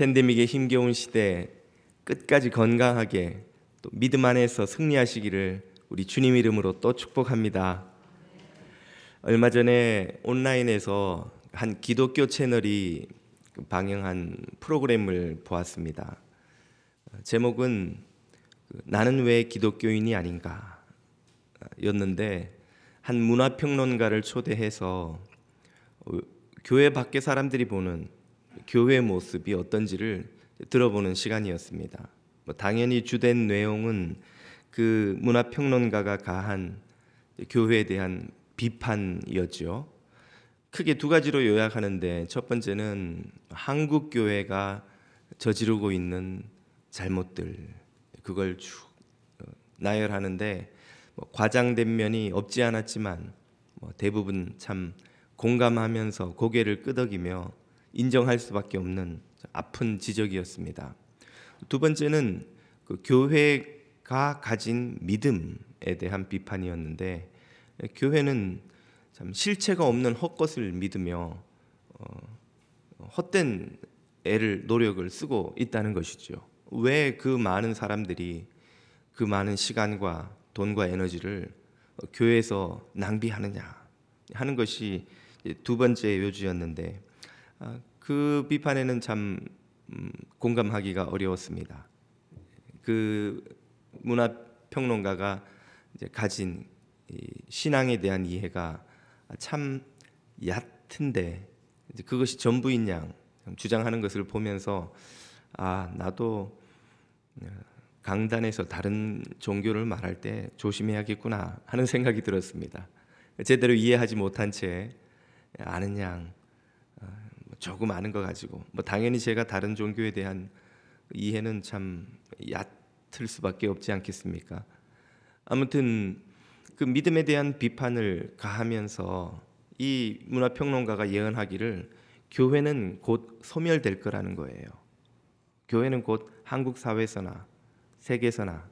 팬데믹의 힘겨운 시대 끝까지 건강하게 또 믿음 안에서 승리하시기를 우리 주님 이름으로 또 축복합니다. 얼마 전에 온라인에서 한 기독교 채널이 방영한 프로그램을 보았습니다. 제목은 나는 왜 기독교인이 아닌가 였는데, 한 문화평론가를 초대해서 교회 밖의 사람들이 보는 교회 모습이 어떤지를 들어보는 시간이었습니다. 당연히 주된 내용은 그 문화평론가가 가한 교회에 대한 비판이었죠. 크게 두 가지로 요약하는데, 첫 번째는 한국 교회가 저지르고 있는 잘못들, 그걸 쭉 나열하는데 과장된 면이 없지 않았지만 대부분 참 공감하면서 고개를 끄덕이며 인정할 수밖에 없는 아픈 지적이었습니다. 두 번째는 그 교회가 가진 믿음에 대한 비판이었는데, 교회는 참 실체가 없는 헛것을 믿으며 헛된 노력을 쓰고 있다는 것이죠. 왜 그 많은 사람들이 그 많은 시간과 돈과 에너지를 교회에서 낭비하느냐 하는 것이 두 번째 요지였는데, 그 비판에는 참 공감하기가 어려웠습니다. 그 문화평론가가 이제 가진 신앙에 대한 이해가 참 얕은데 그것이 전부인 양 주장하는 것을 보면서 나도 강단에서 다른 종교를 말할 때 조심해야겠구나 하는 생각이 들었습니다. 제대로 이해하지 못한 채 아는 양 조금 아는 거 가지고 당연히 제가 다른 종교에 대한 이해는 참 얕을 수밖에 없지 않겠습니까? 아무튼 그 믿음에 대한 비판을 가하면서 이 문화평론가가 예언하기를 교회는 곧 소멸될 거라는 거예요. 교회는 곧 한국 사회에서나 세계에서나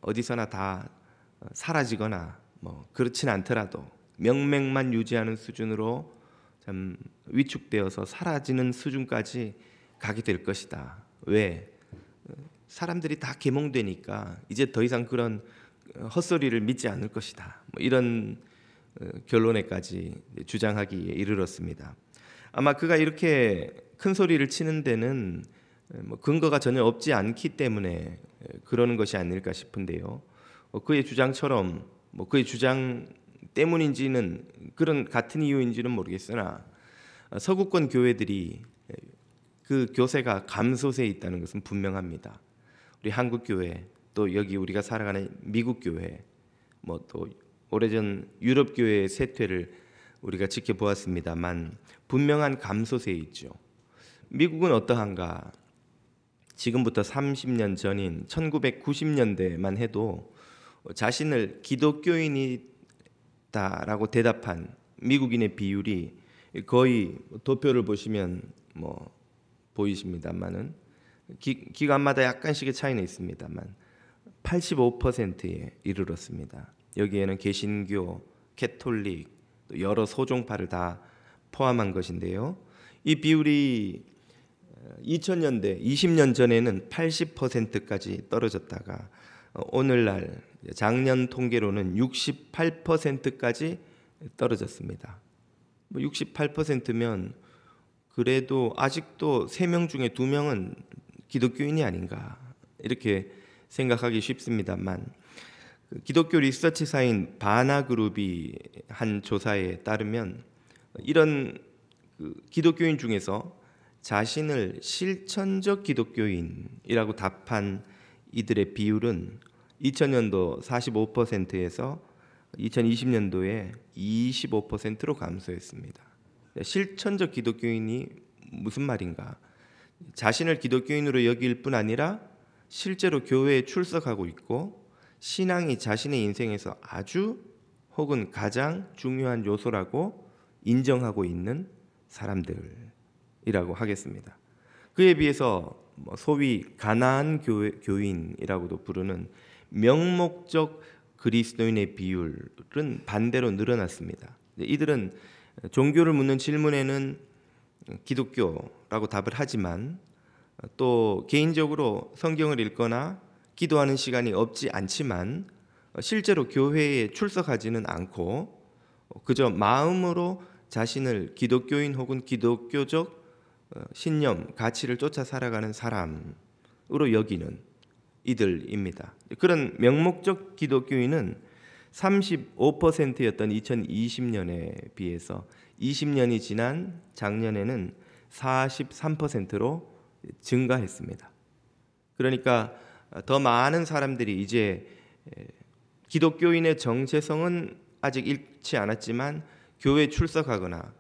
어디서나 다 사라지거나 그렇진 않더라도 명맥만 유지하는 수준으로 참 위축되어서 사라지는 수준까지 가게 될 것이다. 왜? 사람들이 다 계몽되니까 이제 더 이상 그런 헛소리를 믿지 않을 것이다. 이런 결론에까지 주장하기에 이르렀습니다. 아마 그가 이렇게 큰 소리를 치는 데는 근거가 전혀 없지 않기 때문에 그러는 것이 아닐까 싶은데요. 그의 주장처럼 그의 주장 때문인지는 그런 같은 이유인지는 모르겠으나 서구권 교회들이 그 교세가 감소세에 있다는 것은 분명합니다. 우리 한국 교회, 또 여기 우리가 살아가는 미국 교회, 또 오래전 유럽 교회의 쇠퇴를 우리가 지켜보았습니다만 분명한 감소세에 있죠. 미국은 어떠한가? 지금부터 30년 전인 1990년대만 해도 자신을 기독교인이다라고 대답한 미국인의 비율이 거의 도표를 보시면 보이십니다만은 기관마다 약간씩의 차이는 있습니다만 85%에 이르렀습니다. 여기에는 개신교, 캐톨릭, 또 여러 소종파를 다 포함한 것인데요. 이 비율이 2000년대, 20년 전에는 80%까지 떨어졌다가 오늘날 작년 통계로는 68%까지 떨어졌습니다. 68%면 그래도 아직도 3명 중에 2명은 기독교인이 아닌가 이렇게 생각하기 쉽습니다만, 기독교 리서치사인 바나그룹이 한 조사에 따르면 이런 기독교인 중에서 자신을 실천적 기독교인이라고 답한 이들의 비율은 2000년도 45%에서 2020년도에 25%로 감소했습니다. 실천적 기독교인이 무슨 말인가? 자신을 기독교인으로 여길 뿐 아니라 실제로 교회에 출석하고 있고 신앙이 자신의 인생에서 아주 혹은 가장 중요한 요소라고 인정하고 있는 사람들이라고 하겠습니다. 그에 비해서 소위 가나안 교인이라고도 부르는 명목적 그리스도인의 비율은 반대로 늘어났습니다. 이들은 종교를 묻는 질문에는 기독교라고 답을 하지만 또 개인적으로 성경을 읽거나 기도하는 시간이 없지 않지만 실제로 교회에 출석하지는 않고 그저 마음으로 자신을 기독교인 혹은 기독교적 신념, 가치를 쫓아 살아가는 사람으로 여기는 이들입니다. 그런 명목적 기독교인은 35%였던 2020년에 비해서 20년이 지난 작년에는 43%로 증가했습니다. 그러니까 더 많은 사람들이 이제 기독교인의 정체성은 아직 잃지 않았지만 교회 출석하거나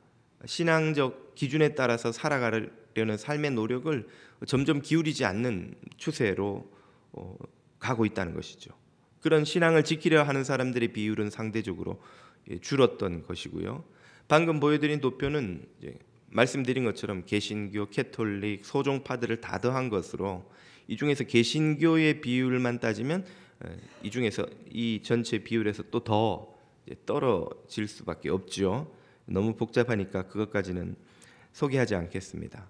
신앙적 기준에 따라서 살아가려는 삶의 노력을 점점 기울이지 않는 추세로 가고 있다는 것이죠. 그런 신앙을 지키려 하는 사람들의 비율은 상대적으로 줄었던 것이고요. 방금 보여드린 도표는 말씀드린 것처럼 개신교, 캐톨릭, 소종파들을 다 더한 것으로 이 중에서 개신교의 비율만 따지면 이 중에서 이 전체 비율에서 또 더 떨어질 수밖에 없죠. 너무 복잡하니까 그것까지는 소개하지 않겠습니다.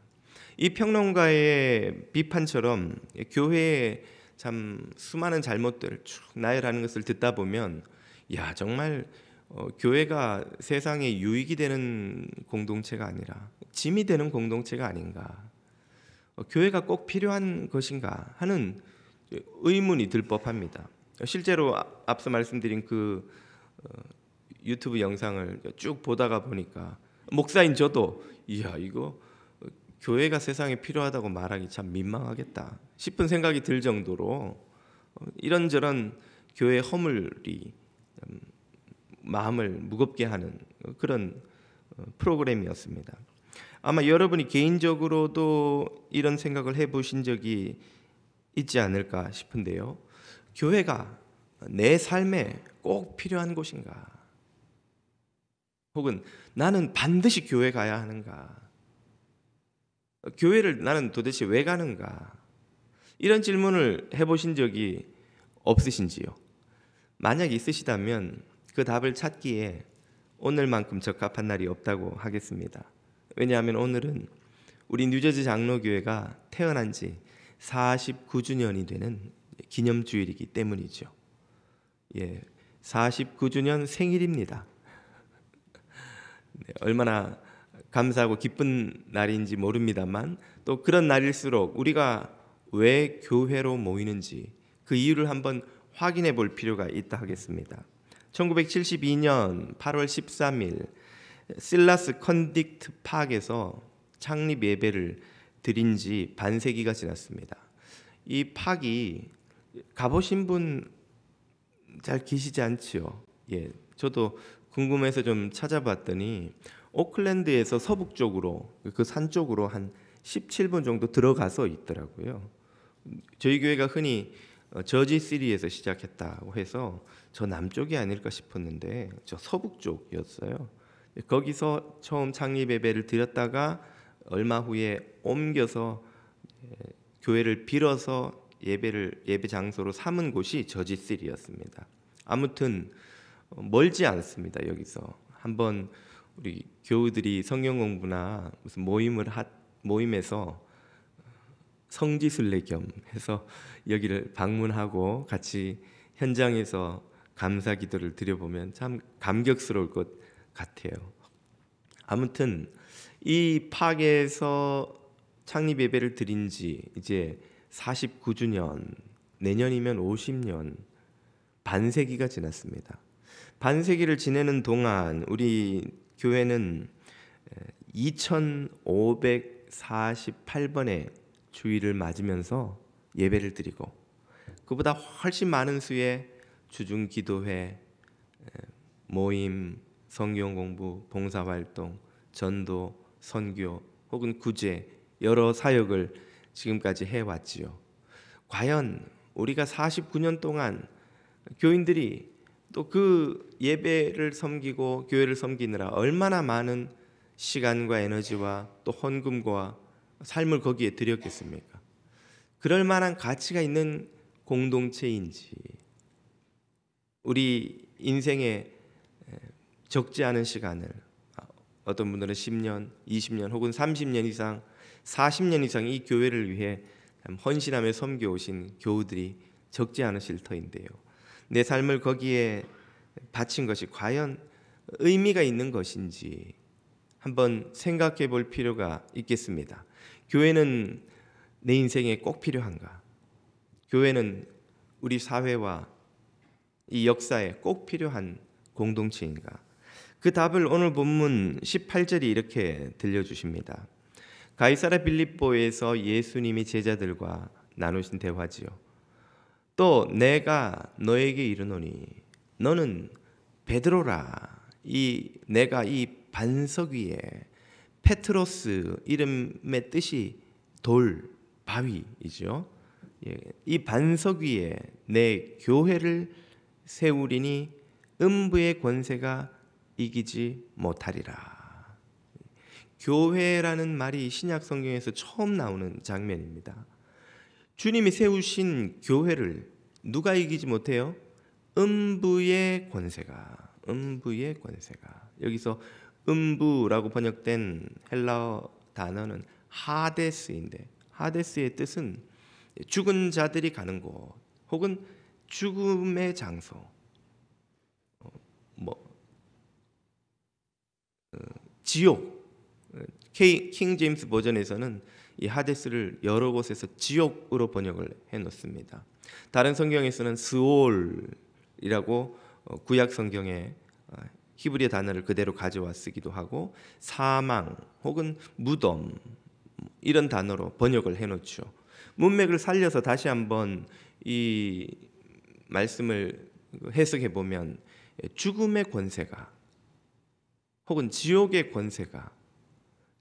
이 평론가의 비판처럼 교회의 참 수많은 잘못들 쭉 나열하는 것을 듣다 보면 야 정말 교회가 세상에 유익이 되는 공동체가 아니라 짐이 되는 공동체가 아닌가, 교회가 꼭 필요한 것인가 하는 의문이 들 법합니다. 실제로 앞서 말씀드린 그 유튜브 영상을 쭉 보다가 보니까 목사인 저도 이야 이거 교회가 세상에 필요하다고 말하기 참 민망하겠다 싶은 생각이 들 정도로 이런저런 교회 허물이 마음을 무겁게 하는 그런 프로그램이었습니다. 아마 여러분이 개인적으로도 이런 생각을 해보신 적이 있지 않을까 싶은데요. 교회가 내 삶에 꼭 필요한 곳인가? 혹은 나는 반드시 교회 가야 하는가? 교회를 나는 도대체 왜 가는가? 이런 질문을 해보신 적이 없으신지요? 만약 있으시다면 그 답을 찾기에 오늘만큼 적합한 날이 없다고 하겠습니다. 왜냐하면 오늘은 우리 뉴저지 장로교회가 태어난 지 49주년이 되는 기념주일이기 때문이죠. 49주년 생일입니다. 얼마나 감사하고 기쁜 날인지 모릅니다만 또 그런 날일수록 우리가 왜 교회로 모이는지 그 이유를 한번 확인해 볼 필요가 있다 하겠습니다. 1972년 8월 13일 실라스 컨딕트 파크에서 창립 예배를 드린 지 반세기가 지났습니다. 이 파크이 가보신 분 잘 계시지 않지요? 저도 궁금해서 좀 찾아봤더니 오클랜드에서 서북쪽으로 그 산 쪽으로 한 17분 정도 들어가서 있더라고요. 저희 교회가 흔히 저지시리에서 시작했다고 해서 저 남쪽이 아닐까 싶었는데 저 서북쪽이었어요. 거기서 처음 창립 예배를 드렸다가 얼마 후에 옮겨서 교회를 빌어서 예배 장소로 삼은 곳이 저지시리였습니다. 아무튼 멀지 않습니다. 여기서 한번 우리 교우들이 성경 공부나 무슨 모임에서 성지순례 겸 해서 여기를 방문하고 같이 현장에서 감사 기도를 드려보면 참 감격스러울 것 같아요. 아무튼 이 파크에서 창립 예배를 드린 지 이제 49주년, 내년이면 50년, 반세기가 지났습니다. 반세기를 지내는 동안 우리 교회는 2548번의 주일을 맞으면서 예배를 드리고 그보다 훨씬 많은 수의 주중 기도회, 모임, 성경 공부, 봉사활동, 전도, 선교 혹은 구제 여러 사역을 지금까지 해왔지요. 과연 우리가 49년 동안 교인들이 또 그 예배를 섬기고 교회를 섬기느라 얼마나 많은 시간과 에너지와 또 헌금과 삶을 거기에 드렸겠습니까? 그럴 만한 가치가 있는 공동체인지 우리 인생에 적지 않은 시간을 어떤 분들은 10년, 20년 혹은 30년 이상, 40년 이상 이 교회를 위해 헌신하며 섬겨오신 교우들이 적지 않으실 터인데요. 내 삶을 거기에 바친 것이 과연 의미가 있는 것인지 한번 생각해 볼 필요가 있겠습니다. 교회는 내 인생에 꼭 필요한가? 교회는 우리 사회와 이 역사에 꼭 필요한 공동체인가? 그 답을 오늘 본문 18절이 이렇게 들려주십니다. 가이사랴 빌립보에서 예수님이 제자들과 나누신 대화지요. 또 내가 너에게 이르노니 너는 베드로라. 내가 이 반석 위에, 페트로스 이름의 뜻이 돌, 바위이죠. 이 반석 위에 내 교회를 세우리니 음부의 권세가 이기지 못하리라. 교회라는 말이 신약 성경에서 처음 나오는 장면입니다. 주님이 세우신 교회를 누가 이기지 못해요? 음부의 권세가. 여기서 음부라고 번역된 헬라어 단어는 하데스인데, 하데스의 뜻은 죽은 자들이 가는 곳 혹은 죽음의 장소. 지옥. 킹 제임스 버전에서는 이 하데스를 여러 곳에서 지옥으로 번역을 해놓습니다. 다른 성경에서는 스올이라고 구약 성경에 히브리 단어를 그대로 가져와 쓰기도 하고, 사망 혹은 무덤 이런 단어로 번역을 해놓죠. 문맥을 살려서 다시 한번 이 말씀을 해석해 보면 죽음의 권세가 혹은 지옥의 권세가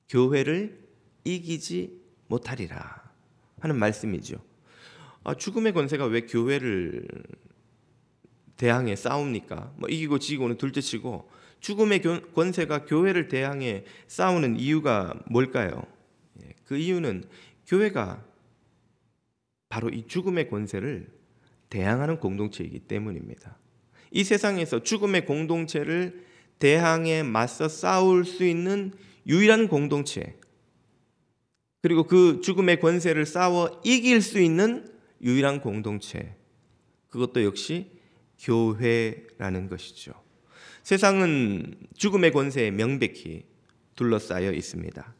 교회를 이기지 못하리라 하는 말씀이죠. 죽음의 권세가 왜 교회를 대항해 싸웁니까? 이기고 지고는 둘째치고 죽음의 권세가 교회를 대항해 싸우는 이유가 뭘까요? 그 이유는 교회가 바로 이 죽음의 권세를 대항하는 공동체이기 때문입니다. 이 세상에서 죽음의 공동체를 대항해 맞서 싸울 수 있는 유일한 공동체, 그리고 그 죽음의 권세를 싸워 이길 수 있는 유일한 공동체, 그것도 역시 교회라는 것이죠. 세상은 죽음의 권세에 명백히 둘러싸여 있습니다.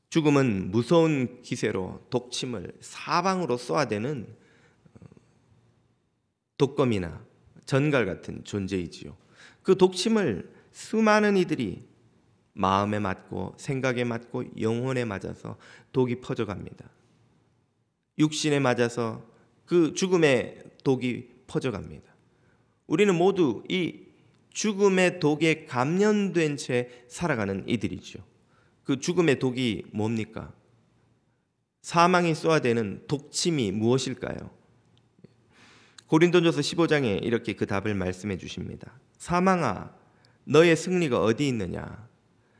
죽음은 무서운 기세로 독침을 사방으로 쏘아대는 독검이나 전갈 같은 존재이지요. 그 독침을 수많은 이들이 마음에 맞고 생각에 맞고 영혼에 맞아서 독이 퍼져갑니다. 육신에 맞아서 그 죽음의 독이 퍼져갑니다. 우리는 모두 이 죽음의 독에 감염된 채 살아가는 이들이죠. 그 죽음의 독이 뭡니까? 사망이 쏘아대는 독침이 무엇일까요? 고린도전서 15장에 이렇게 그 답을 말씀해 주십니다. 사망아, 너의 승리가 어디 있느냐?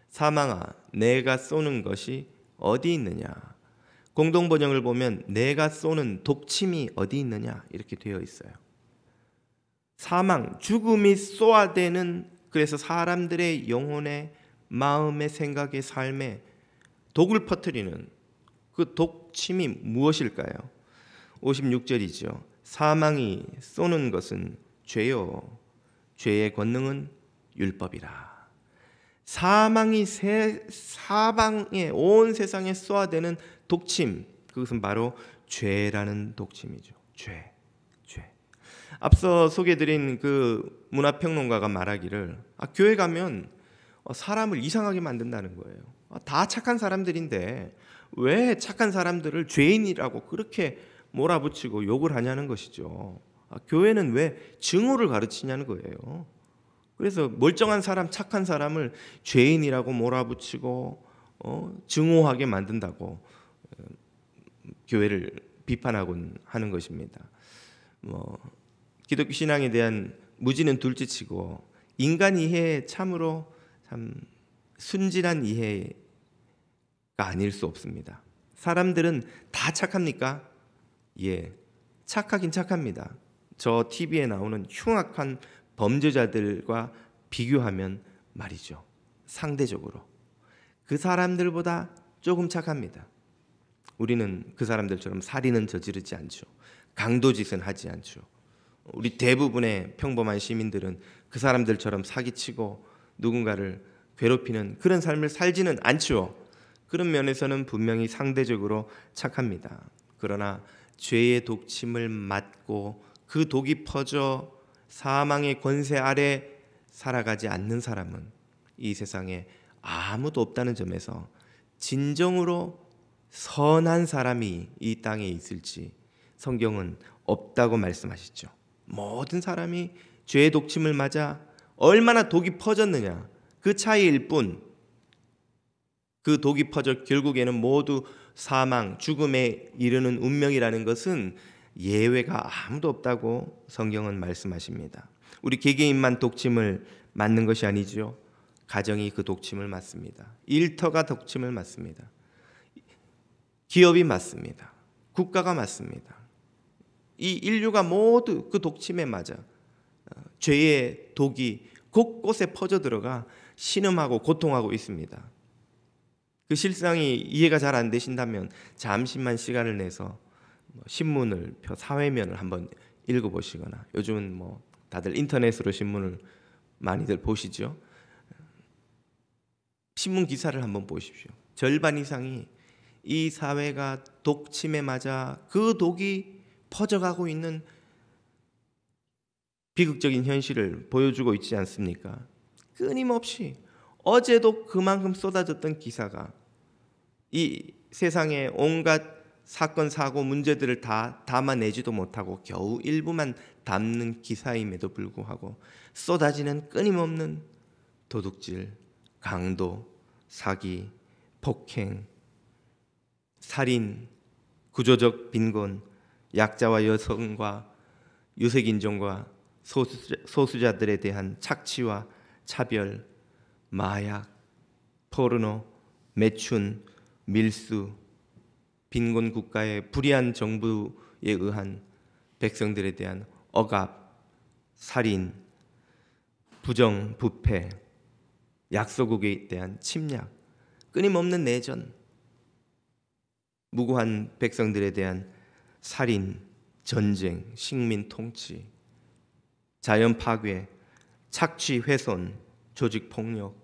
사망아, 내가 쏘는 것이 어디 있느냐? 공동번역을 보면 내가 쏘는 독침이 어디 있느냐? 이렇게 되어 있어요. 사망, 죽음이 쏘아대는, 그래서 사람들의 영혼에, 마음의, 생각의, 삶에 독을 퍼뜨리는 그 독침이 무엇일까요? 56절이죠. 사망이 쏘는 것은 죄요, 죄의 권능은 율법이라. 사망이 사방에, 온 세상에 쏘아대는 독침, 그것은 바로 죄라는 독침이죠. 죄. 앞서 소개해드린 그 문화평론가가 말하기를 교회 가면 사람을 이상하게 만든다는 거예요. 다 착한 사람들인데 왜 착한 사람들을 죄인이라고 그렇게 몰아붙이고 욕을 하냐는 것이죠. 교회는 왜 증오를 가르치냐는 거예요. 그래서 멀쩡한 사람, 착한 사람을 죄인이라고 몰아붙이고 증오하게 만든다고 교회를 비판하곤 하는 것입니다. 기독교 신앙에 대한 무지는 둘째치고 인간 이해에 참으로 참 순진한 이해가 아닐 수 없습니다. 사람들은 다 착합니까? 예, 착하긴 착합니다. 저 TV에 나오는 흉악한 범죄자들과 비교하면 말이죠. 상대적으로 그 사람들보다 조금 착합니다. 우리는 그 사람들처럼 살인은 저지르지 않죠. 강도짓은 하지 않죠. 우리 대부분의 평범한 시민들은 그 사람들처럼 사기치고 누군가를 괴롭히는 그런 삶을 살지는 않죠. 그런 면에서는 분명히 상대적으로 착합니다. 그러나 죄의 독침을 맞고 그 독이 퍼져 사망의 권세 아래 살아가지 않는 사람은 이 세상에 아무도 없다는 점에서 진정으로 선한 사람이 이 땅에 있을지 성경은 없다고 말씀하시죠. 모든 사람이 죄의 독침을 맞아 얼마나 독이 퍼졌느냐 그 차이일 뿐, 그 독이 퍼져 결국에는 모두 사망, 죽음에 이르는 운명이라는 것은 예외가 아무도 없다고 성경은 말씀하십니다. 우리 개개인만 독침을 맞는 것이 아니죠. 가정이 그 독침을 맞습니다. 일터가 독침을 맞습니다. 기업이 맞습니다. 국가가 맞습니다. 이 인류가 모두 그 독침에 맞아 죄의 독이 곳곳에 퍼져 들어가 신음하고 고통하고 있습니다. 그 실상이 이해가 잘 안 되신다면 잠시만 시간을 내서 신문을 사회면을 한번 읽어보시거나, 요즘은 다들 인터넷으로 신문을 많이들 보시죠. 신문 기사를 한번 보십시오. 절반 이상이 이 사회가 독침에 맞아 그 독이 퍼져가고 있는 비극적인 현실을 보여주고 있지 않습니까? 끊임없이 어제도 그만큼 쏟아졌던 기사가 이 세상의 온갖 사건, 사고, 문제들을 다 담아내지도 못하고 겨우 일부만 담는 기사임에도 불구하고 쏟아지는 끊임없는 도둑질, 강도, 사기, 폭행, 살인, 구조적 빈곤, 약자와 여성과 유색인종과 소수자들에 대한 착취와 차별, 마약, 포르노, 매춘, 밀수, 빈곤 국가의 불의한 정부에 의한 백성들에 대한 억압, 살인, 부정, 부패, 약소국에 대한 침략, 끊임없는 내전, 무고한 백성들에 대한 살인, 전쟁, 식민 통치, 자연 파괴, 착취, 훼손, 조직 폭력,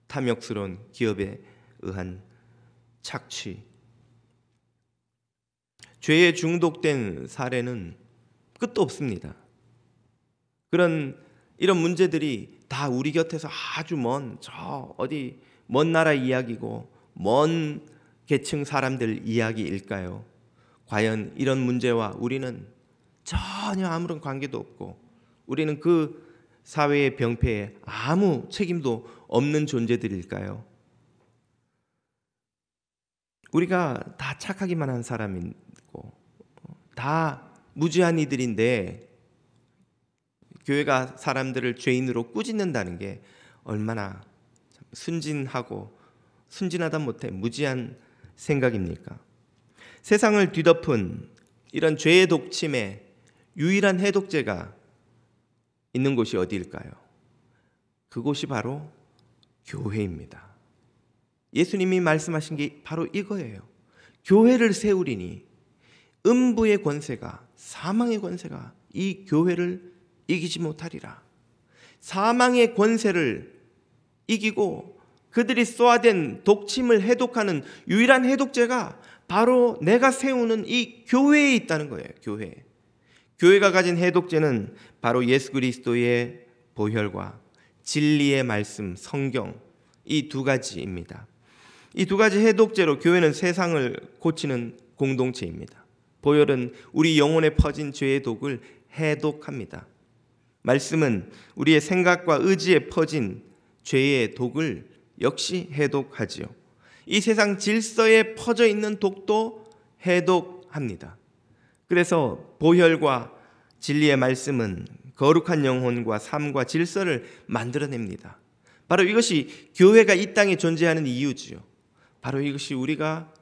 탐욕스러운 기업에 의한 착취, 죄에 중독된 사례는 끝도 없습니다. 이런 문제들이 다 우리 곁에서 아주 먼 나라 이야기고 먼 계층 사람들 이야기일까요? 과연 이런 문제와 우리는 전혀 아무런 관계도 없고 우리는 그 사회의 병폐에 아무 책임도 없는 존재들일까요? 우리가 다 착하기만 한 사람이고 다 무지한 이들인데 교회가 사람들을 죄인으로 꾸짖는다는 게 얼마나 순진하고 순진하다 못해 무지한 생각입니까? 세상을 뒤덮은 이런 죄의 독침에 유일한 해독제가 있는 곳이 어디일까요? 그곳이 바로 교회입니다. 예수님이 말씀하신 게 바로 이거예요. 교회를 세우리니 음부의 권세가, 사망의 권세가 이 교회를 이기지 못하리라. 사망의 권세를 이기고 그들이 쏘아댄 독침을 해독하는 유일한 해독제가 바로 내가 세우는 이 교회에 있다는 거예요. 교회가 가진 해독제는 바로 예수 그리스도의 보혈과 진리의 말씀, 성경, 이 두 가지입니다. 이 두 가지 해독제로 교회는 세상을 고치는 공동체입니다. 보혈은 우리 영혼에 퍼진 죄의 독을 해독합니다. 말씀은 우리의 생각과 의지에 퍼진 죄의 독을 역시 해독하지요. 이 세상 질서에 퍼져 있는 독도 해독합니다. 그래서 보혈과 진리의 말씀은 거룩한 영혼과 삶과 질서를 만들어냅니다. 바로 이것이 교회가 이 땅에 존재하는 이유지요. 바로 이것이 우리가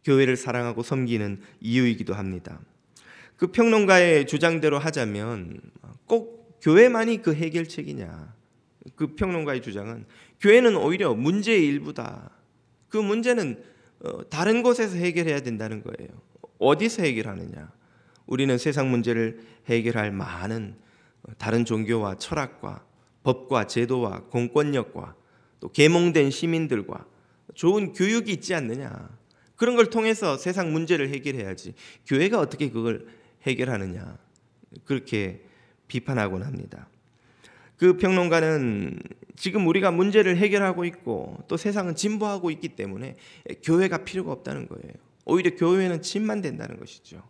교회를 사랑하고 섬기는 이유이기도 합니다. 그 평론가의 주장대로 하자면 꼭 교회만이 그 해결책이냐? 그 평론가의 주장은 교회는 오히려 문제의 일부다. 그 문제는 다른 곳에서 해결해야 된다는 거예요. 어디서 해결하느냐? 우리는 세상 문제를 해결할 많은 다른 종교와 철학과 법과 제도와 공권력과 또 계몽된 시민들과 좋은 교육이 있지 않느냐? 그런 걸 통해서 세상 문제를 해결해야지. 교회가 어떻게 그걸 해결하느냐? 그렇게 비판하곤 합니다. 그 평론가는 지금 우리가 문제를 해결하고 있고 또 세상은 진보하고 있기 때문에 교회가 필요가 없다는 거예요. 오히려 교회는 침만 된다는 것이죠.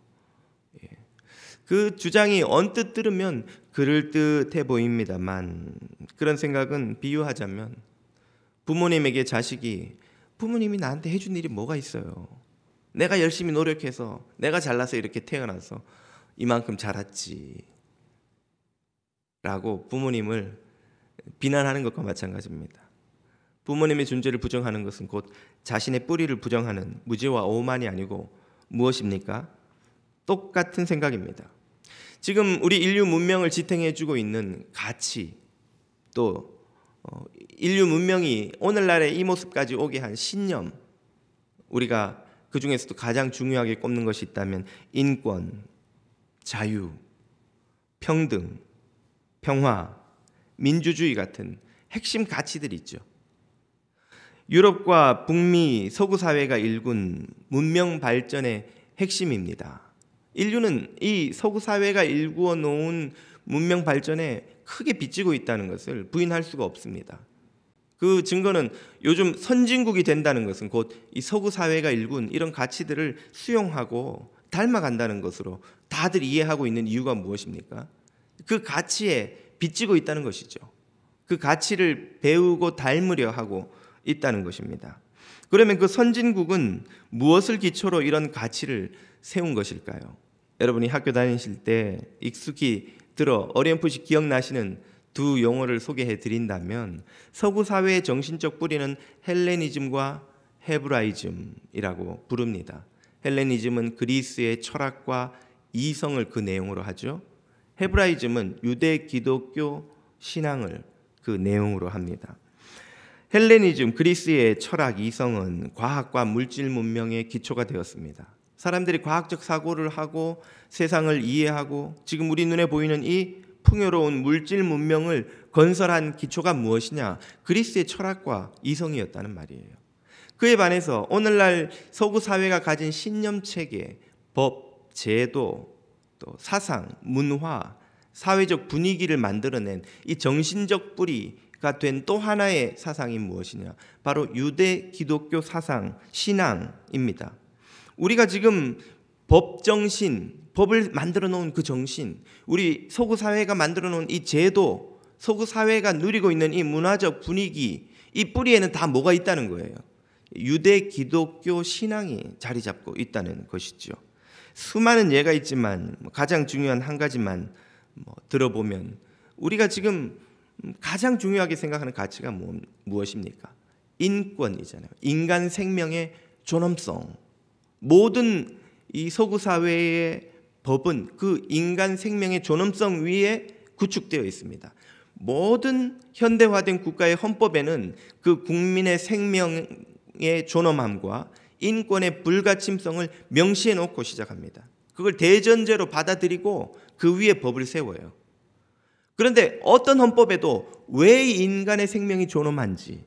그 주장이 언뜻 들으면 그럴듯해 보입니다만, 그런 생각은 비유하자면 부모님에게 자식이 부모님이 나한테 해준 일이 뭐가 있어요? 내가 열심히 노력해서 내가 잘나서 이렇게 태어나서 이만큼 자랐지 라고 부모님을 비난하는 것과 마찬가지입니다. 부모님의 존재를 부정하는 것은 곧 자신의 뿌리를 부정하는 무지와 오만이 아니고 무엇입니까? 똑같은 생각입니다. 지금 우리 인류 문명을 지탱해주고 있는 가치, 또 인류 문명이 오늘날의 이 모습까지 오게 한 신념, 우리가 그 중에서도 가장 중요하게 꼽는 것이 있다면 인권, 자유, 평등, 평화, 민주주의 같은 핵심 가치들이 있죠. 유럽과 북미 서구 사회가 일군 문명 발전의 핵심입니다. 인류는 이 서구 사회가 일구어 놓은 문명 발전에 크게 빚지고 있다는 것을 부인할 수가 없습니다. 그 증거는 요즘 선진국이 된다는 것은 곧 이 서구 사회가 일군 이런 가치들을 수용하고 닮아간다는 것으로 다들 이해하고 있는 이유가 무엇입니까? 그 가치에 빚지고 있다는 것이죠. 그 가치를 배우고 닮으려 하고 있다는 것입니다. 그러면 그 선진국은 무엇을 기초로 이런 가치를 세운 것일까요? 여러분이 학교 다니실 때 익숙히 들어 어렴풋이 기억나시는 두 용어를 소개해 드린다면 서구 사회의 정신적 뿌리는 헬레니즘과 헤브라이즘이라고 부릅니다. 헬레니즘은 그리스의 철학과 이성을 그 내용으로 하죠. 헤브라이즘은 유대 기독교 신앙을 그 내용으로 합니다. 헬레니즘, 그리스의 철학, 이성은 과학과 물질 문명의 기초가 되었습니다. 사람들이 과학적 사고를 하고 세상을 이해하고 지금 우리 눈에 보이는 이 풍요로운 물질 문명을 건설한 기초가 무엇이냐? 그리스의 철학과 이성이었다는 말이에요. 그에 반해서 오늘날 서구 사회가 가진 신념 체계, 법, 제도, 또 사상, 문화, 사회적 분위기를 만들어낸 이 정신적 뿌리가 된 또 하나의 사상이 무엇이냐? 바로 유대 기독교 사상, 신앙입니다. 우리가 지금 법 정신, 법을 만들어 놓은 그 정신, 우리 서구 사회가 만들어 놓은 이 제도, 서구 사회가 누리고 있는 이 문화적 분위기, 이 뿌리에는 다 뭐가 있다는 거예요? 유대 기독교 신앙이 자리 잡고 있다는 것이죠. 수많은 예가 있지만 가장 중요한 한 가지만 들어보면 우리가 지금 가장 중요하게 생각하는 가치가 무엇입니까? 인권이잖아요. 인간 생명의 존엄성. 모든 이 서구 사회의 법은 그 인간 생명의 존엄성 위에 구축되어 있습니다. 모든 현대화된 국가의 헌법에는 그 국민의 생명의 존엄함과 인권의 불가침성을 명시해 놓고 시작합니다. 그걸 대전제로 받아들이고 그 위에 법을 세워요. 그런데 어떤 헌법에도 왜 인간의 생명이 존엄한지,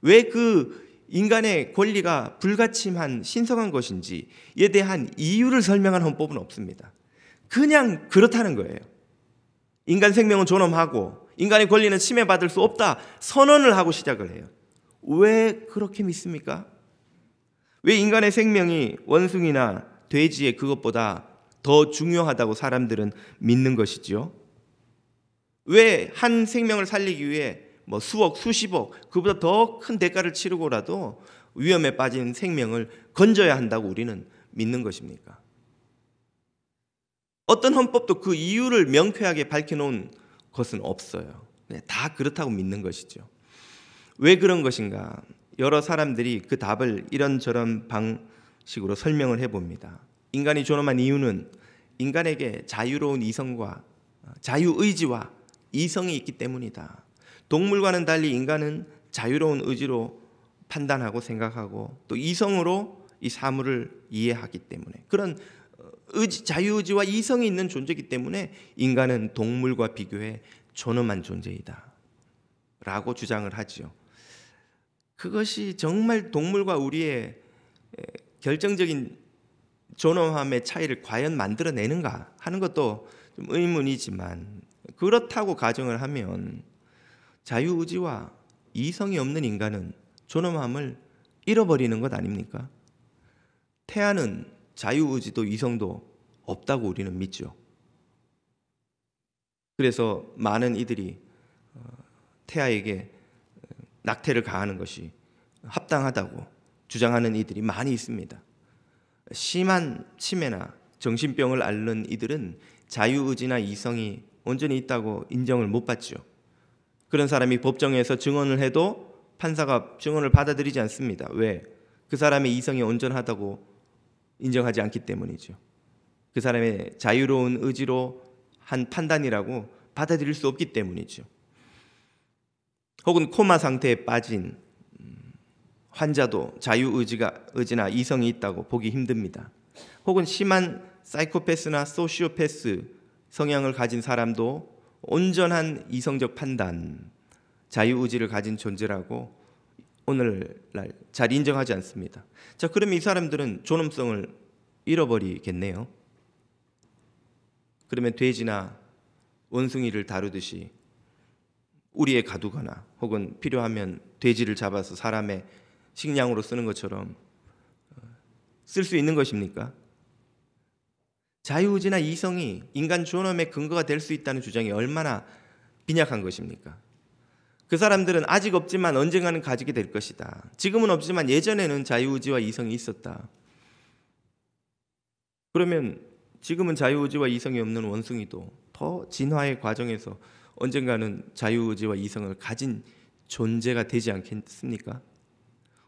왜 그 인간의 권리가 불가침한 신성한 것인지에 대한 이유를 설명한 헌법은 없습니다. 그냥 그렇다는 거예요. 인간 생명은 존엄하고 인간의 권리는 침해받을 수 없다 선언을 하고 시작을 해요. 왜 그렇게 믿습니까? 왜 인간의 생명이 원숭이나 돼지의 그것보다 더 중요하다고 사람들은 믿는 것이죠? 왜 한 생명을 살리기 위해 수억, 수십억, 그보다 더 큰 대가를 치르고라도 위험에 빠진 생명을 건져야 한다고 우리는 믿는 것입니까? 어떤 헌법도 그 이유를 명쾌하게 밝혀놓은 것은 없어요. 다 그렇다고 믿는 것이죠. 왜 그런 것인가? 여러 사람들이 그 답을 이런저런 방식으로 설명을 해봅니다. 인간이 존엄한 이유는 인간에게 자유로운 이성과 자유의지와 이성이 있기 때문이다. 동물과는 달리 인간은 자유로운 의지로 판단하고 생각하고 또 이성으로 이 사물을 이해하기 때문에, 그런 자유의지와 이성이 있는 존재이기 때문에 인간은 동물과 비교해 존엄한 존재이다 라고 주장을 하지요. 그것이 정말 동물과 우리의 결정적인 존엄함의 차이를 과연 만들어내는가 하는 것도 좀 의문이지만, 그렇다고 가정을 하면 자유의지와 이성이 없는 인간은 존엄함을 잃어버리는 것 아닙니까? 태아는 자유의지도 이성도 없다고 우리는 믿죠. 그래서 많은 이들이 태아에게 낙태를 가하는 것이 합당하다고 주장하는 이들이 많이 있습니다. 심한 치매나 정신병을 앓는 이들은 자유의지나 이성이 온전히 있다고 인정을 못 받죠. 그런 사람이 법정에서 증언을 해도 판사가 증언을 받아들이지 않습니다. 왜? 그 사람의 이성이 온전하다고 인정하지 않기 때문이죠. 그 사람의 자유로운 의지로 한 판단이라고 받아들일 수 없기 때문이죠. 혹은 코마 상태에 빠진 환자도 자유의지나 이성이 있다고 보기 힘듭니다. 혹은 심한 사이코패스나 소시오패스 성향을 가진 사람도 온전한 이성적 판단, 자유의지를 가진 존재라고 오늘날 잘 인정하지 않습니다. 자, 그러면 이 사람들은 존엄성을 잃어버리겠네요. 그러면 돼지나 원숭이를 다루듯이 우리에 가두거나 혹은 필요하면 돼지를 잡아서 사람의 식량으로 쓰는 것처럼 쓸 수 있는 것입니까? 자유의지나 이성이 인간 존엄의 근거가 될 수 있다는 주장이 얼마나 빈약한 것입니까? 그 사람들은 아직 없지만 언젠가는 가지게 될 것이다. 지금은 없지만 예전에는 자유의지와 이성이 있었다. 그러면 지금은 자유의지와 이성이 없는 원숭이도 더 진화의 과정에서 언젠가는 자유의지와 이성을 가진 존재가 되지 않겠습니까?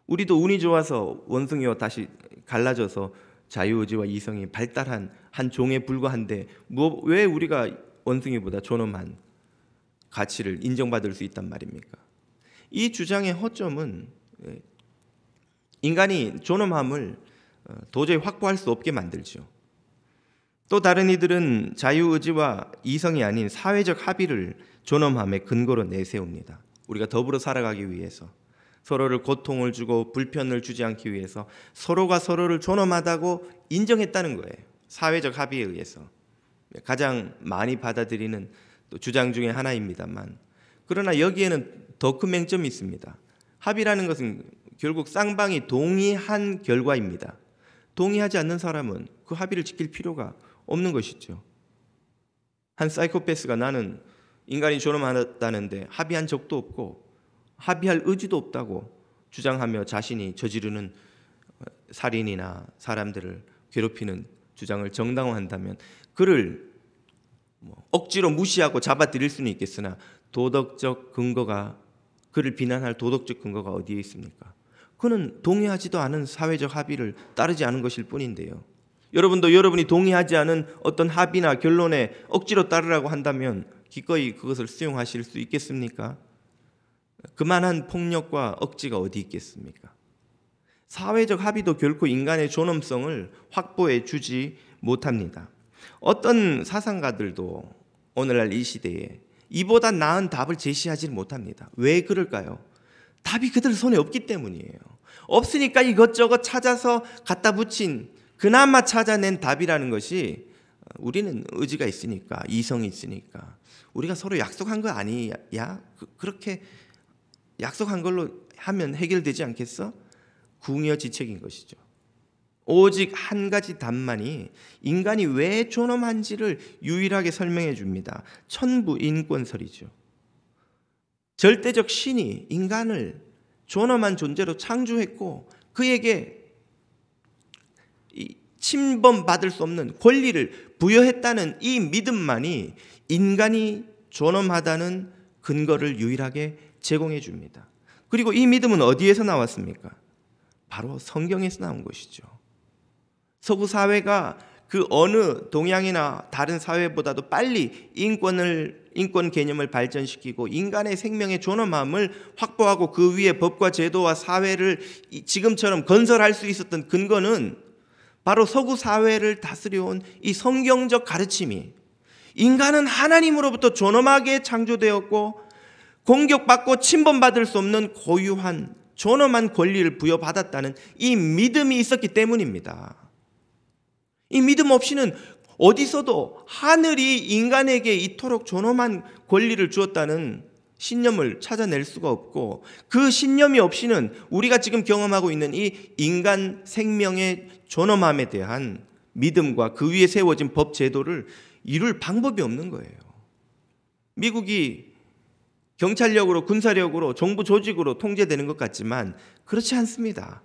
우리도 운이 좋아서 원숭이와 다시 갈라져서 자유의지와 이성이 발달한 한 종에 불과한데 왜 우리가 원숭이보다 존엄한 가치를 인정받을 수 있단 말입니까? 이 주장의 허점은 인간이 존엄함을 도저히 확보할 수 없게 만들죠. 또 다른 이들은 자유의지와 이성이 아닌 사회적 합의를 존엄함의 근거로 내세웁니다. 우리가 더불어 살아가기 위해서, 서로를 고통을 주고 불편을 주지 않기 위해서 서로가 서로를 존엄하다고 인정했다는 거예요. 사회적 합의에 의해서. 가장 많이 받아들이는 또 주장 중에 하나입니다만, 그러나 여기에는 더 큰 맹점이 있습니다. 합의라는 것은 결국 쌍방이 동의한 결과입니다. 동의하지 않는 사람은 그 합의를 지킬 필요가 없는 것이죠. 한 사이코패스가 나는 인간이 존엄하다는데 합의한 적도 없고 합의할 의지도 없다고 주장하며 자신이 저지르는 살인이나 사람들을 괴롭히는 주장을 정당화한다면 그를 억지로 무시하고 잡아들일 수는 있겠으나 도덕적 근거가, 그를 비난할 도덕적 근거가 어디에 있습니까? 그는 동의하지도 않은 사회적 합의를 따르지 않은 것일 뿐인데요. 여러분도 여러분이 동의하지 않은 어떤 합의나 결론에 억지로 따르라고 한다면 기꺼이 그것을 수용하실 수 있겠습니까? 그만한 폭력과 억지가 어디 있겠습니까? 사회적 합의도 결코 인간의 존엄성을 확보해 주지 못합니다. 어떤 사상가들도 오늘날 이 시대에 이보다 나은 답을 제시하지 못합니다. 왜 그럴까요? 답이 그들 손에 없기 때문이에요. 없으니까 이것저것 찾아서 갖다 붙인, 그나마 찾아낸 답이라는 것이, 우리는 의지가 있으니까, 이성이 있으니까 우리가 서로 약속한 거 아니야? 그렇게 약속한 걸로 하면 해결되지 않겠어? 궁여지책인 것이죠. 오직 한 가지 답만이 인간이 왜 존엄한지를 유일하게 설명해 줍니다. 천부인권설이죠. 절대적 신이 인간을 존엄한 존재로 창조했고 그에게 침범받을 수 없는 권리를 부여했다는 이 믿음만이 인간이 존엄하다는 근거를 유일하게 제공해 줍니다. 그리고 이 믿음은 어디에서 나왔습니까? 바로 성경에서 나온 것이죠. 서구 사회가 그 어느 동양이나 다른 사회보다도 빨리 인권 개념을 발전시키고 인간의 생명의 존엄함을 확보하고 그 위에 법과 제도와 사회를 지금처럼 건설할 수 있었던 근거는 바로 서구 사회를 다스려온 이 성경적 가르침이 인간은 하나님으로부터 존엄하게 창조되었고 공격받고 침범받을 수 없는 고유한 존엄한 권리를 부여받았다는 이 믿음이 있었기 때문입니다. 이 믿음 없이는 어디서도 하늘이 인간에게 이토록 존엄한 권리를 주었다는 신념을 찾아낼 수가 없고, 그 신념이 없이는 우리가 지금 경험하고 있는 이 인간 생명의 존엄함에 대한 믿음과 그 위에 세워진 법 제도를 이룰 방법이 없는 거예요. 미국이 경찰력으로, 군사력으로, 정부 조직으로 통제되는 것 같지만 그렇지 않습니다.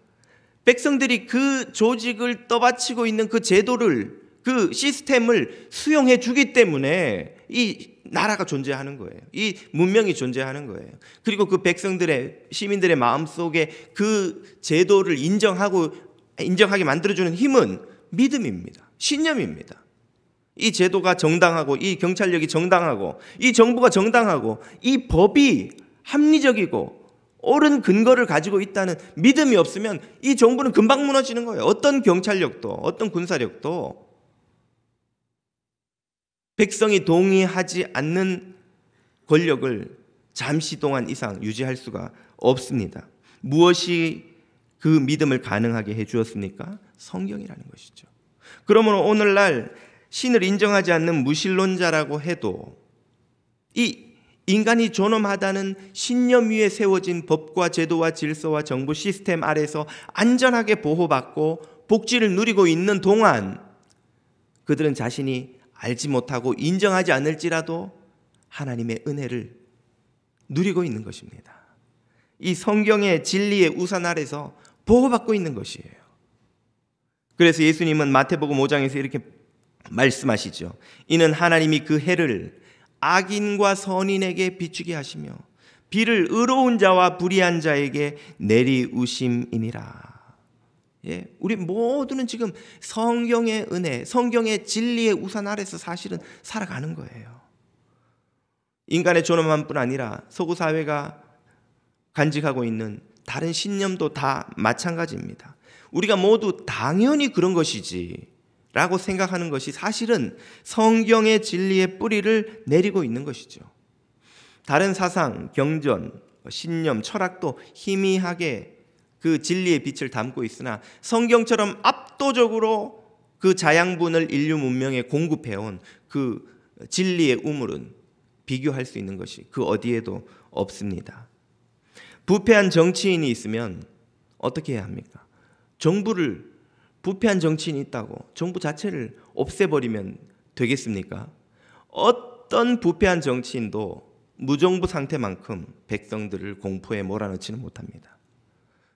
백성들이 그 조직을 떠받치고 있는 그 제도를, 그 시스템을 수용해 주기 때문에 이 나라가 존재하는 거예요. 이 문명이 존재하는 거예요. 그리고 그 백성들의, 시민들의 마음속에 그 제도를 인정하게 만들어주는 힘은 믿음입니다. 신념입니다. 이 제도가 정당하고, 이 경찰력이 정당하고, 이 정부가 정당하고, 이 법이 합리적이고 옳은 근거를 가지고 있다는 믿음이 없으면 이 정부는 금방 무너지는 거예요. 어떤 경찰력도, 어떤 군사력도 백성이 동의하지 않는 권력을 잠시 동안 이상 유지할 수가 없습니다. 무엇이 그 믿음을 가능하게 해주었습니까? 성경이라는 것이죠. 그러므로 오늘날 신을 인정하지 않는 무신론자라고 해도 이 인간이 존엄하다는 신념 위에 세워진 법과 제도와 질서와 정부 시스템 아래서 안전하게 보호받고 복지를 누리고 있는 동안 그들은 자신이 알지 못하고 인정하지 않을지라도 하나님의 은혜를 누리고 있는 것입니다. 이 성경의 진리의 우산 아래서 보호받고 있는 것이에요. 그래서 예수님은 마태복음 5장에서 이렇게 말씀하시죠. 이는 하나님이 그 해를 악인과 선인에게 비추게 하시며 비를 의로운 자와 불의한 자에게 내리우심이니라. 예, 우리 모두는 지금 성경의 은혜, 성경의 진리의 우산 아래서 사실은 살아가는 거예요. 인간의 존엄함뿐 아니라 서구 사회가 간직하고 있는 다른 신념도 다 마찬가지입니다. 우리가 모두 당연히 그런 것이지 라고 생각하는 것이 사실은 성경의 진리의 뿌리를 내리고 있는 것이죠. 다른 사상, 경전, 신념, 철학도 희미하게 그 진리의 빛을 담고 있으나 성경처럼 압도적으로 그 자양분을 인류 문명에 공급해온 그 진리의 우물은 비교할 수 있는 것이 그 어디에도 없습니다. 부패한 정치인이 있으면 어떻게 해야 합니까? 부패한 정치인이 있다고 정부 자체를 없애버리면 되겠습니까? 어떤 부패한 정치인도 무정부 상태만큼 백성들을 공포에 몰아넣지는 못합니다.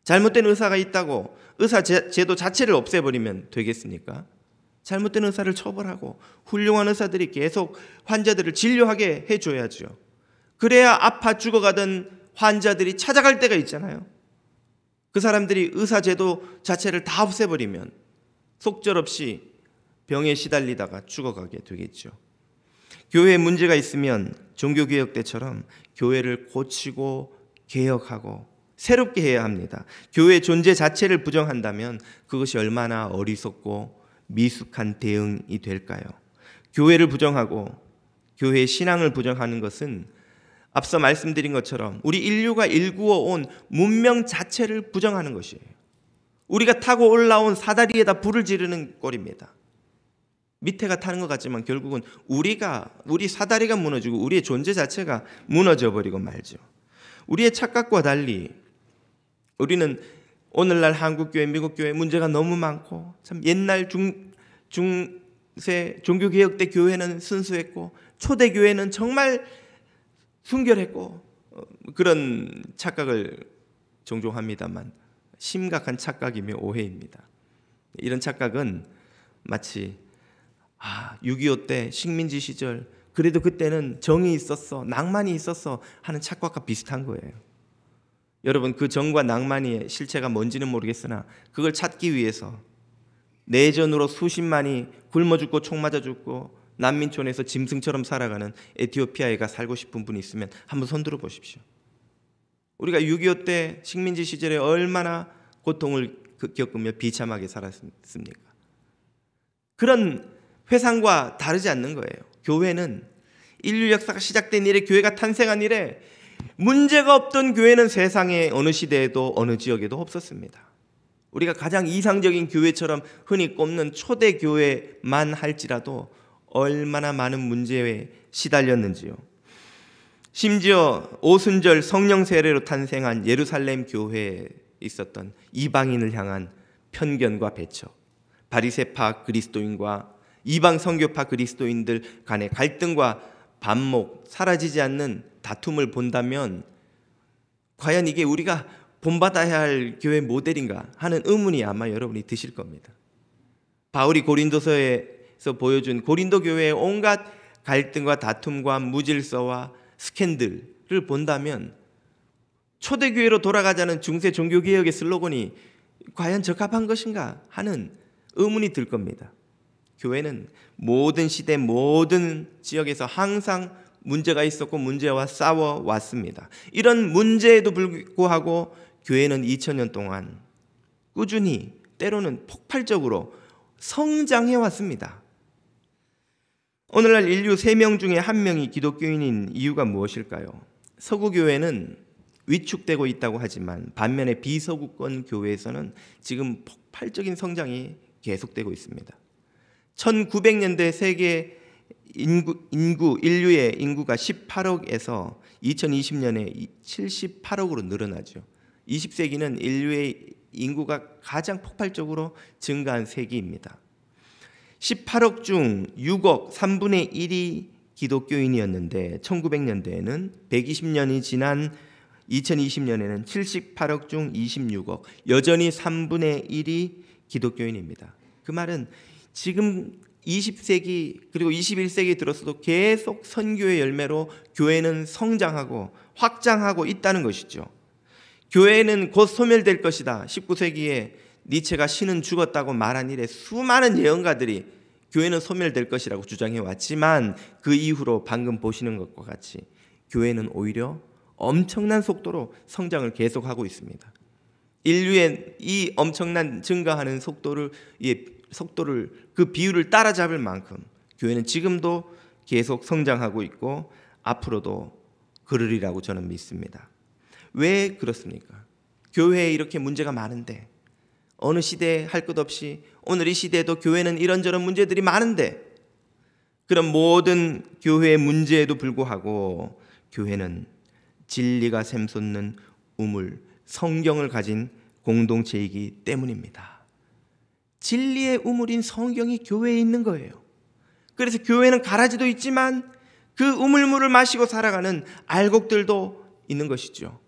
잘못된 의사가 있다고 의사 제도 자체를 없애버리면 되겠습니까? 잘못된 의사를 처벌하고 훌륭한 의사들이 계속 환자들을 진료하게 해줘야죠. 그래야 아파 죽어가던 환자들이 찾아갈 때가 있잖아요. 그 사람들이 의사 제도 자체를 다 없애버리면 속절없이 병에 시달리다가 죽어가게 되겠죠. 교회에 문제가 있으면 종교개혁 때처럼 교회를 고치고 개혁하고 새롭게 해야 합니다. 교회의 존재 자체를 부정한다면 그것이 얼마나 어리석고 미숙한 대응이 될까요? 교회를 부정하고 교회의 신앙을 부정하는 것은 앞서 말씀드린 것처럼 우리 인류가 일구어 온 문명 자체를 부정하는 것이에요. 우리가 타고 올라온 사다리에다 불을 지르는 꼴입니다. 밑에가 타는 것 같지만 결국은 우리 사다리가 무너지고 우리의 존재 자체가 무너져 버리고 말죠. 우리의 착각과 달리 우리는 오늘날 한국교회, 미국교회 문제가 너무 많고 참 옛날 중세 종교개혁 때 교회는 순수했고 초대교회는 정말 순결했고 그런 착각을 종종 합니다만 심각한 착각이며 오해입니다. 이런 착각은 마치 6.25 때 식민지 시절 그래도 그때는 정이 있었어, 낭만이 있었어 하는 착각과 비슷한 거예요. 여러분 그 정과 낭만의 실체가 뭔지는 모르겠으나 그걸 찾기 위해서 내전으로 수십만이 굶어 죽고 총 맞아 죽고 난민촌에서 짐승처럼 살아가는 에티오피아에 가 살고 싶은 분이 있으면 한번 손들어 보십시오. 우리가 6.25 때 식민지 시절에 얼마나 고통을 겪으며 비참하게 살았습니까? 그런 회상과 다르지 않는 거예요. 교회는 인류 역사가 시작된 이래, 교회가 탄생한 이래 문제가 없던 교회는 세상의 어느 시대에도 어느 지역에도 없었습니다. 우리가 가장 이상적인 교회처럼 흔히 꼽는 초대 교회만 할지라도 얼마나 많은 문제에 시달렸는지요. 심지어 오순절 성령 세례로 탄생한 예루살렘 교회에 있었던 이방인을 향한 편견과 배척, 바리새파 그리스도인과 이방 선교파 그리스도인들 간의 갈등과 반목, 사라지지 않는 다툼을 본다면 과연 이게 우리가 본받아야 할 교회 모델인가 하는 의문이 아마 여러분이 드실 겁니다. 바울이 고린도서에서 보여준 고린도 교회의 온갖 갈등과 다툼과 무질서와 스캔들을 본다면 초대교회로 돌아가자는 중세 종교개혁의 슬로건이 과연 적합한 것인가 하는 의문이 들 겁니다. 교회는 모든 시대 모든 지역에서 항상 문제가 있었고 문제와 싸워왔습니다. 이런 문제에도 불구하고 교회는 2000년 동안 꾸준히 때로는 폭발적으로 성장해왔습니다. 오늘날 인류 3명 중에 1명이 기독교인인 이유가 무엇일까요? 서구교회는 위축되고 있다고 하지만 반면에 비서구권 교회에서는 지금 폭발적인 성장이 계속되고 있습니다. 1900년대 세계 인류의 인구가 18억에서 2020년에 78억으로 늘어나죠. 20세기는 인류의 인구가 가장 폭발적으로 증가한 세기입니다. 18억 중 6억 3분의 1이 기독교인이었는데 1900년대에는 120년이 지난 2020년에는 78억 중 26억, 여전히 3분의 1이 기독교인입니다. 그 말은 지금 20세기 그리고 21세기 들어서도 계속 선교의 열매로 교회는 성장하고 확장하고 있다는 것이죠. 교회는 곧 소멸될 것이다. 19세기에 니체가 신은 죽었다고 말한 이래 수많은 예언가들이 교회는 소멸될 것이라고 주장해 왔지만 그 이후로 방금 보시는 것과 같이 교회는 오히려 엄청난 속도로 성장을 계속하고 있습니다. 인류의 이 엄청난 증가하는 속도를 그 비율을 따라잡을 만큼 교회는 지금도 계속 성장하고 있고 앞으로도 그러리라고 저는 믿습니다. 왜 그렇습니까? 교회에 이렇게 문제가 많은데 어느 시대에 할 것 없이 오늘 이 시대에도 교회는 이런저런 문제들이 많은데 그런 모든 교회의 문제에도 불구하고 교회는 진리가 샘솟는 우물, 성경을 가진 공동체이기 때문입니다. 진리의 우물인 성경이 교회에 있는 거예요. 그래서 교회는 가라지도 있지만 그 우물물을 마시고 살아가는 알곡들도 있는 것이죠.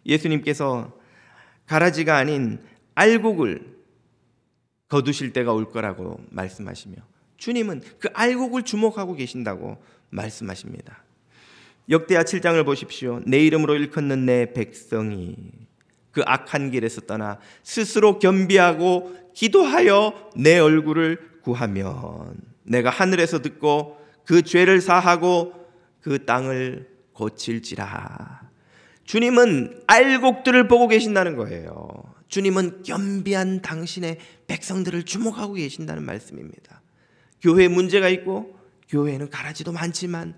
예수님께서 가라지가 아닌 알곡을 거두실 때가 올 거라고 말씀하시며 주님은 그 알곡을 주목하고 계신다고 말씀하십니다. 역대하 7장을 보십시오. 내 이름으로 일컫는 내 백성이 그 악한 길에서 떠나 스스로 겸비하고 기도하여 내 얼굴을 구하면 내가 하늘에서 듣고 그 죄를 사하고 그 땅을 고칠지라. 주님은 알곡들을 보고 계신다는 거예요. 주님은 겸비한 당신의 백성들을 주목하고 계신다는 말씀입니다. 교회에 문제가 있고 교회에는 가라지도 많지만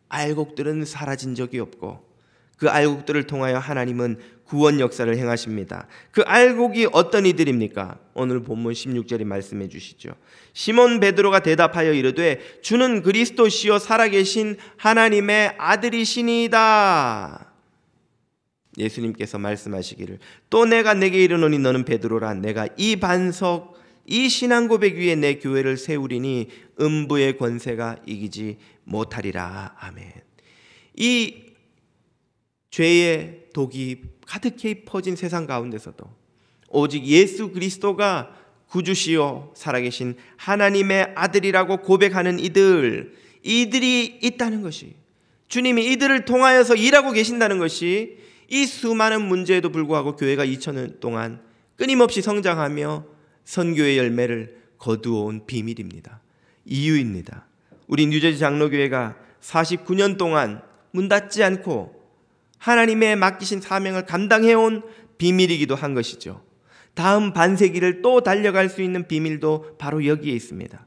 알곡들은 사라진 적이 없고 그 알곡들을 통하여 하나님은 구원 역사를 행하십니다. 그 알곡이 어떤 이들입니까? 오늘 본문 16절이 말씀해 주시죠. 시몬 베드로가 대답하여 이르되 주는 그리스도시요 살아계신 하나님의 아들이시니이다. 예수님께서 말씀하시기를 또 내가 내게 이르노니 너는 베드로라. 내가 이 반석 이 신앙 고백 위에 내 교회를 세우리니 음부의 권세가 이기지 못하리라. 아멘. 이 죄의 독이 가득히 퍼진 세상 가운데서도 오직 예수 그리스도가 구주시요 살아계신 하나님의 아들이라고 고백하는 이들이 있다는 것이, 주님이 이들을 통하여서 일하고 계신다는 것이 이 수많은 문제에도 불구하고 교회가 2000년 동안 끊임없이 성장하며 선교의 열매를 거두어온 비밀입니다. 이유입니다. 우리 뉴저지 장로교회가 49년 동안 문 닫지 않고 하나님의 맡기신 사명을 감당해온 비밀이기도 한 것이죠. 다음 반세기를 또 달려갈 수 있는 비밀도 바로 여기에 있습니다.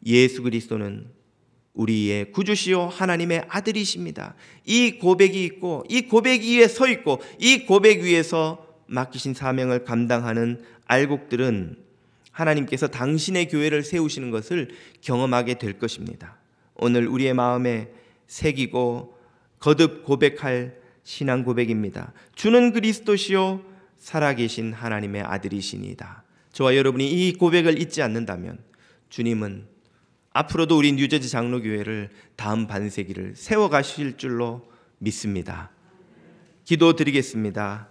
예수 그리스도는 우리의 구주시요 하나님의 아들이십니다. 이 고백이 있고 이 고백 위에 서 있고 이 고백 위에서 맡기신 사명을 감당하는 알곡들은 하나님께서 당신의 교회를 세우시는 것을 경험하게 될 것입니다. 오늘 우리의 마음에 새기고 거듭 고백할 신앙 고백입니다. 주는 그리스도시요 살아계신 하나님의 아들이시니이다. 저와 여러분이 이 고백을 잊지 않는다면 주님은 앞으로도 우리 뉴저지 장로교회를 다음 반세기를 세워가실 줄로 믿습니다. 기도드리겠습니다.